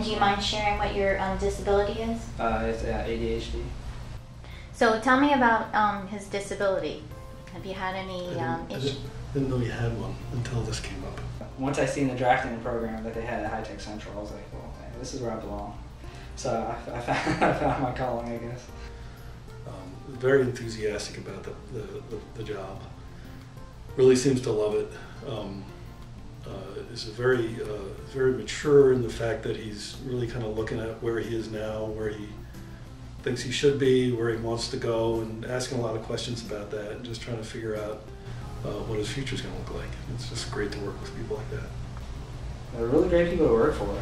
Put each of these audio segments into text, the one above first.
Do you mind sharing what your disability is? It's ADHD. So tell me about his disability. Have you had any issues? I didn't know you had one until this came up. Once I seen the drafting program that they had at High Tech Central, I was like, well, man, this is where I belong. So I found my calling, I guess. Very enthusiastic about the job. Really seems to love it. Is very mature in the fact that he's really kind of looking at where he is now, where he thinks he should be, where he wants to go, and asking a lot of questions about that, and just trying to figure out what his future is going to look like. It's just great to work with people like that. They're really great people to work for.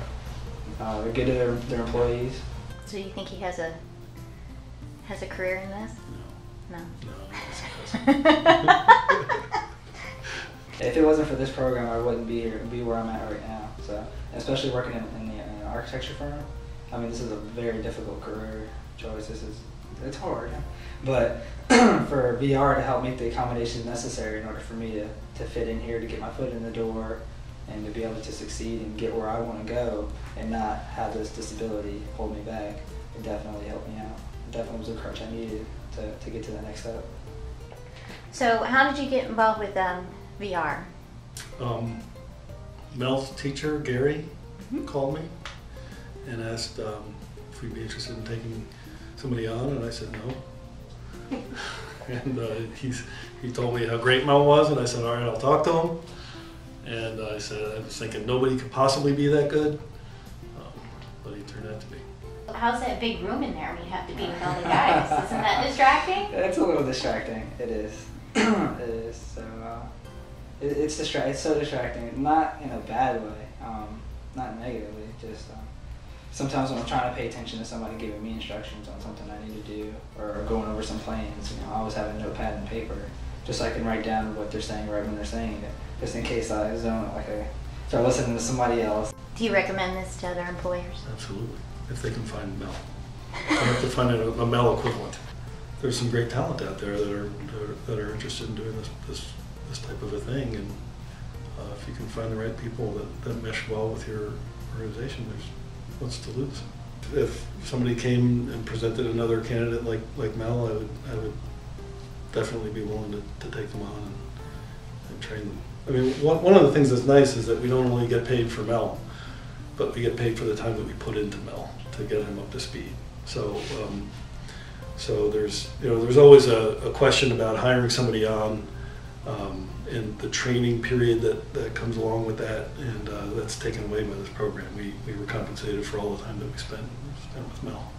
They're good to their employees. So you think he has a career in this? No. No. No. If it wasn't for this program, I wouldn't be here, be where I'm at right now. So, especially working in an architecture firm. I mean, this is a very difficult career choice. It's hard, but for VR to help make the accommodations necessary in order for me to fit in here, to get my foot in the door, and to be able to succeed and get where I want to go, and not have this disability hold me back, it definitely helped me out. It definitely was a crutch I needed to get to the next step. So how did you get involved with VR? Mel's teacher, Gary, called me and asked if we'd be interested in taking somebody on, and I said no. And he told me how great Mel was, and I said, all right, I'll talk to him. And I said, I was thinking nobody could possibly be that good, but he turned out to be. How's that big room in there when you have to be with all the guys? Isn't that distracting? It's a little distracting. It is. It is. So it's so distracting. Not in a bad way. Not negatively. Just sometimes when I'm trying to pay attention to somebody giving me instructions on something I need to do, or going over some plans, I always have a notepad and paper, just so I can write down what they're saying right when they're saying it, just in case I zone, like I start listening to somebody else. Do you recommend this to other employers? Absolutely, if they can find Mel. They have to find a Mel equivalent. There's some great talent out there that are interested in doing this type of a thing, and if you can find the right people that mesh well with your organization, there's what's to lose. If somebody came and presented another candidate like Mel, I would definitely be willing to take them on and train them. I mean, one of the things that's nice is that we don't only get paid for Mel, but we get paid for the time that we put into Mel to get him up to speed. So there's always a question about hiring somebody on, and the training period that comes along with that, and that's taken away by this program. We were compensated for all the time that we spent with Mel.